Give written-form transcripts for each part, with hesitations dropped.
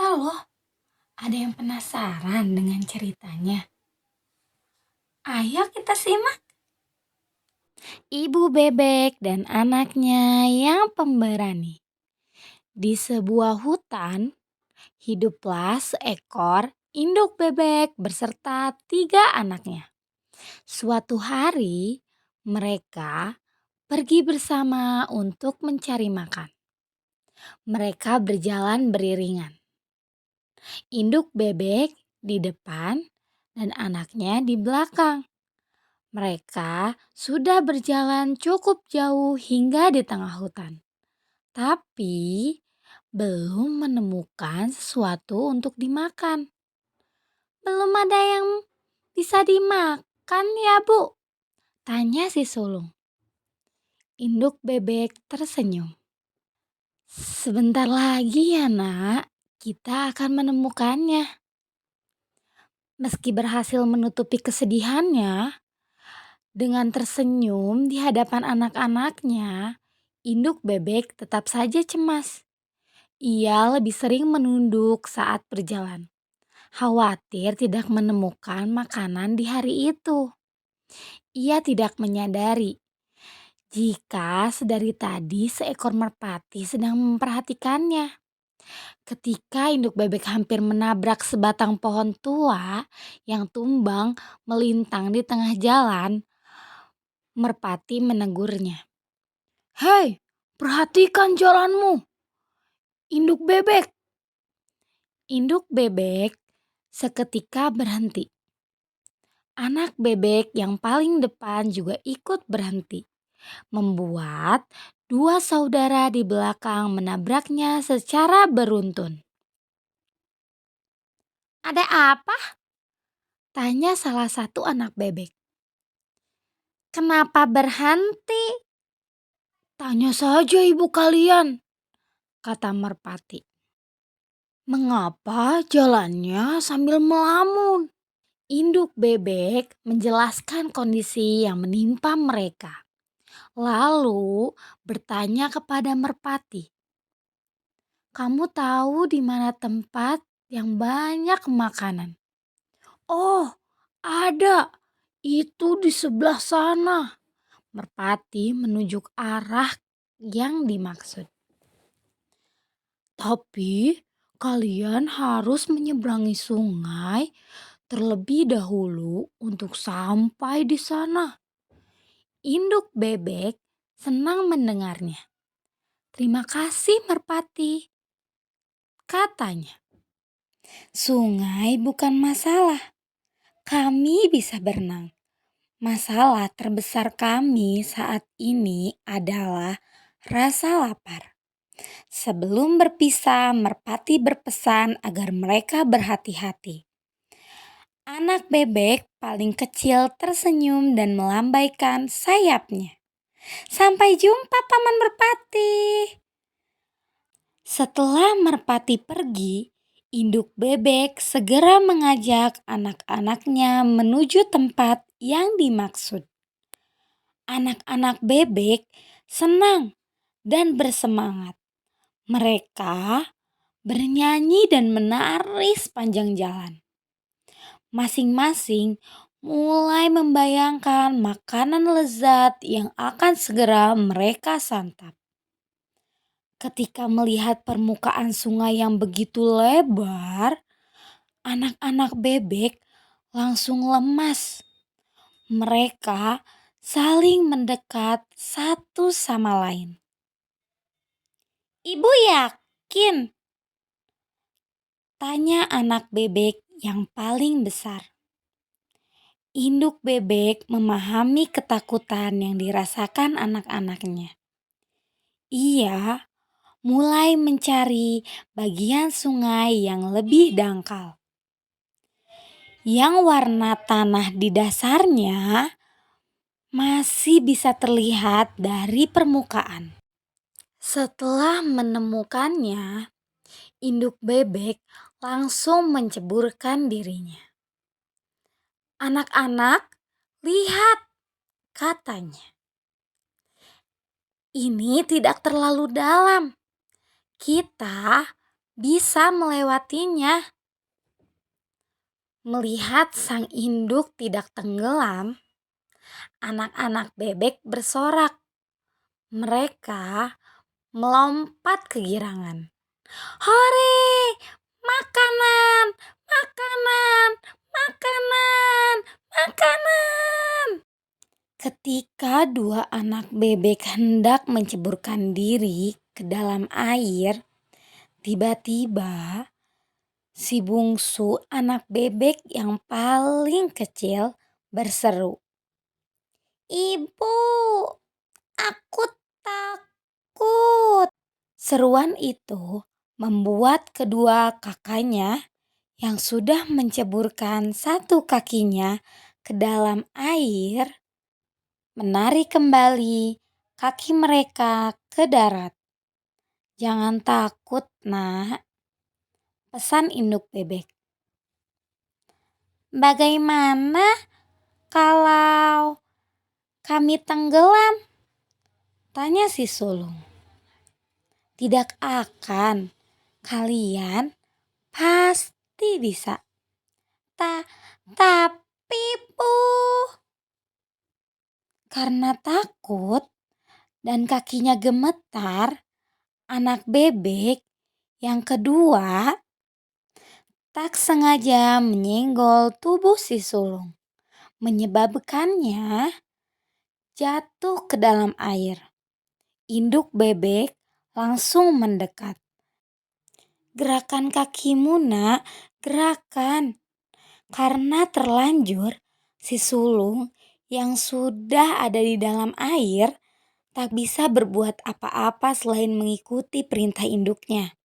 cerita loh. Ada yang penasaran dengan ceritanya? Ayo kita simak. Ibu bebek dan anaknya yang pemberani. Di sebuah hutan, hiduplah seekor induk bebek berserta 3 anaknya. Suatu hari, mereka pergi bersama untuk mencari makan. Mereka berjalan beriringan. Induk bebek di depan dan anaknya di belakang. Mereka sudah berjalan cukup jauh hingga di tengah hutan, tapi belum menemukan sesuatu untuk dimakan. Belum ada yang bisa dimakan ya, Bu? Tanya si sulung. Induk bebek tersenyum. Sebentar lagi ya, Nak. Kita akan menemukannya. Meski berhasil menutupi kesedihannya, dengan tersenyum di hadapan anak-anaknya, induk bebek tetap saja cemas. Ia lebih sering menunduk saat berjalan, khawatir tidak menemukan makanan di hari itu. Ia tidak menyadari jika sedari tadi seekor merpati sedang memperhatikannya. Ketika induk bebek hampir menabrak sebatang pohon tua yang tumbang melintang di tengah jalan, merpati menegurnya. "Hei, perhatikan jalanmu, induk bebek." Induk bebek seketika berhenti. Anak bebek yang paling depan juga ikut berhenti, membuat 2 saudara di belakang menabraknya secara beruntun. "Ada apa?" tanya salah satu anak bebek. "Kenapa berhenti?" "Tanya saja ibu kalian," kata merpati. "Mengapa jalannya sambil melamun?" Induk bebek menjelaskan kondisi yang menimpa mereka. Lalu bertanya kepada merpati, "Kamu tahu di mana tempat yang banyak makanan?" "Oh, ada. Itu di sebelah sana." Merpati menunjuk arah yang dimaksud. "Tapi kalian harus menyeberangi sungai terlebih dahulu untuk sampai di sana." Induk bebek senang mendengarnya. "Terima kasih merpati," katanya. "Sungai bukan masalah. Kami bisa berenang. Masalah terbesar kami saat ini adalah rasa lapar." Sebelum berpisah, merpati berpesan agar mereka berhati-hati. Anak bebek paling kecil tersenyum dan melambaikan sayapnya. "Sampai jumpa, Paman Merpati." Setelah merpati pergi, induk bebek segera mengajak anak-anaknya menuju tempat yang dimaksud. Anak-anak bebek senang dan bersemangat. Mereka bernyanyi dan menari sepanjang jalan. Masing-masing mulai membayangkan makanan lezat yang akan segera mereka santap. Ketika melihat permukaan sungai yang begitu lebar, anak-anak bebek langsung lemas. Mereka saling mendekat satu sama lain. "Ibu yakin?" tanya anak bebek yang paling besar. Induk bebek memahami ketakutan yang dirasakan anak-anaknya. Ia mulai mencari bagian sungai yang lebih dangkal, yang warna tanah di dasarnya masih bisa terlihat dari permukaan. Setelah menemukannya, induk bebek langsung menceburkan dirinya. "Anak-anak, lihat," katanya. "Ini tidak terlalu dalam. Kita bisa melewatinya. Melihat sang induk tidak tenggelam, anak-anak bebek bersorak. Mereka melompat kegirangan. Hore! Makanan! Makanan! Makanan! Makanan! Ketika dua anak bebek hendak menceburkan diri ke dalam air, tiba-tiba si bungsu anak bebek yang paling kecil berseru, "Ibu, aku takut." Seruan itu membuat kedua kakaknya yang sudah menceburkan satu kakinya ke dalam air menarik kembali kaki mereka ke darat. "Jangan takut, Nak," pesan induk bebek. "Bagaimana kalau kami tenggelam?" tanya si sulung. "Tidak akan, kalian pasti bisa." Tapi Bu, karena takut dan kakinya gemetar, anak bebek yang kedua tak sengaja menyenggol tubuh si sulung, menyebabkannya jatuh ke dalam air. Induk bebek langsung mendekat. "Gerakan kakimu, Nak, gerakan." Karena terlanjur, si sulung yang sudah ada di dalam air tak bisa berbuat apa-apa selain mengikuti perintah induknya.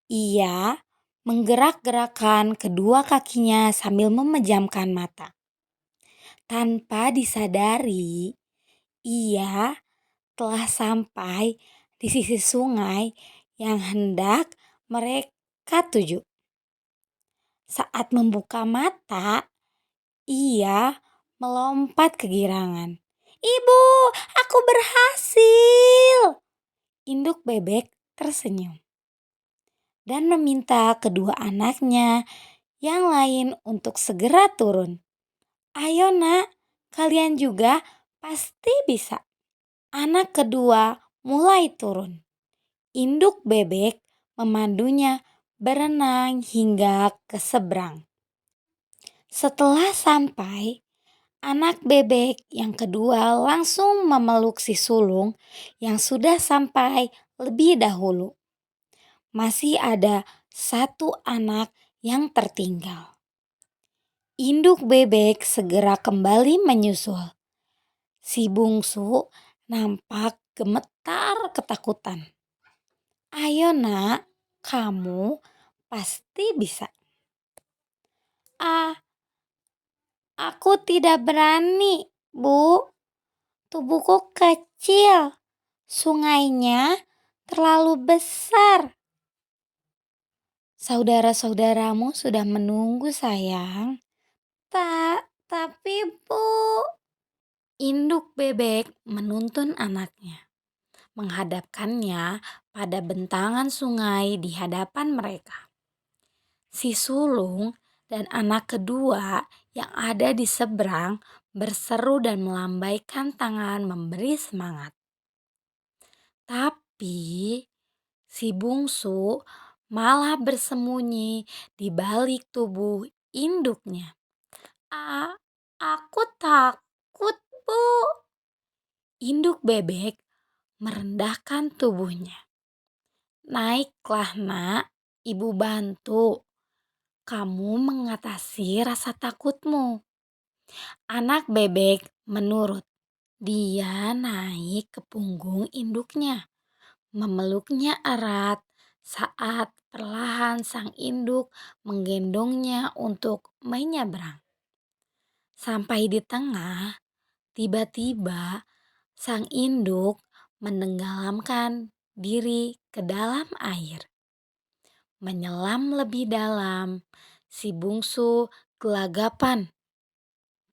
Ia menggerak-gerakkan kedua kakinya sambil memejamkan mata. Tanpa disadari, ia telah sampai di sisi sungai yang hendak mereka tuju. Saat membuka mata, ia melompat kegirangan. "Ibu, aku berhasil!" Induk bebek tersenyum dan meminta kedua anaknya yang lain untuk segera turun. "Ayo Nak, kalian juga pasti bisa." Anak kedua mulai turun. Induk bebek memandunya berenang hingga ke seberang. Setelah sampai, anak bebek yang kedua langsung memeluk si sulung yang sudah sampai lebih dahulu. Masih ada satu anak yang tertinggal. Induk bebek segera kembali menyusul. Si bungsu nampak gemetar ketakutan. "Ayo Nak, kamu pasti bisa." "Ah, aku tidak berani, Bu. Tubuhku kecil. Sungainya terlalu besar." "Saudara-saudaramu sudah menunggu, sayang." Tapi Bu." Induk bebek menuntun anaknya, menghadapkannya pada bentangan sungai di hadapan mereka. Si sulung dan anak kedua yang ada di seberang berseru dan melambaikan tangan memberi semangat. Tapi si bungsu malah bersembunyi di balik tubuh induknya. Aku takut, Bu." Induk bebek merendahkan tubuhnya. "Naiklah Nak, Ibu bantu. Kamu mengatasi rasa takutmu." Anak bebek menurut. Dia naik ke punggung induknya, memeluknya erat saat perlahan sang induk menggendongnya untuk menyeberang. Sampai di tengah, tiba-tiba sang induk menenggelamkan diri ke dalam air. Menyelam lebih dalam, si bungsu gelagapan.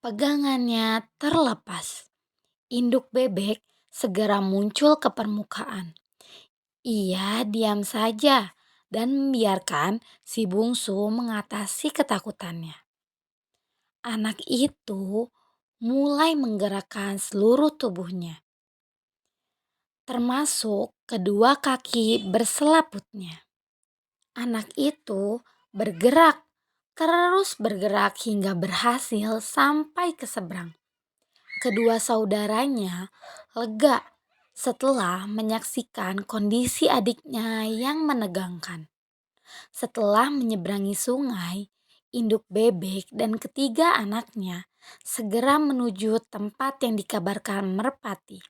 Pegangannya terlepas. Induk bebek segera muncul ke permukaan. Ia diam saja dan membiarkan si bungsu mengatasi ketakutannya. Anak itu mulai menggerakkan seluruh tubuhnya, termasuk kedua kaki berselaputnya. Anak itu bergerak, terus bergerak hingga berhasil sampai ke seberang. Kedua saudaranya lega setelah menyaksikan kondisi adiknya yang menegangkan. Setelah menyeberangi sungai, induk bebek dan ketiga anaknya segera menuju tempat yang dikabarkan merpati.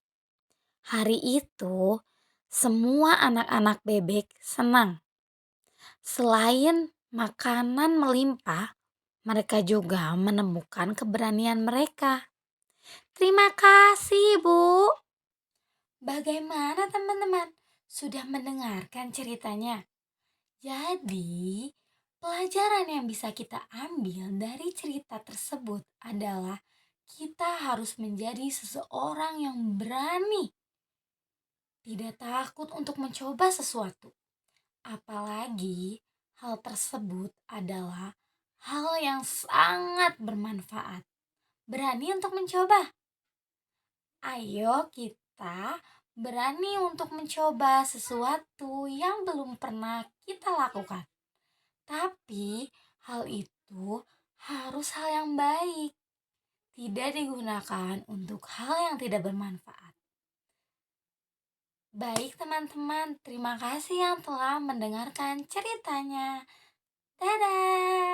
Hari itu, semua anak-anak bebek senang. Selain makanan melimpah, mereka juga menemukan keberanian mereka. Terima kasih, Bu. Bagaimana teman-teman? Sudah mendengarkan ceritanya? Jadi, pelajaran yang bisa kita ambil dari cerita tersebut adalah kita harus menjadi seseorang yang berani, tidak takut untuk mencoba sesuatu. Apalagi hal tersebut adalah hal yang sangat bermanfaat. Berani untuk mencoba. Ayo kita berani untuk mencoba sesuatu yang belum pernah kita lakukan. Tapi hal itu harus hal yang baik, tidak digunakan untuk hal yang tidak bermanfaat. Baik teman-teman, terima kasih yang telah mendengarkan ceritanya. Dadah!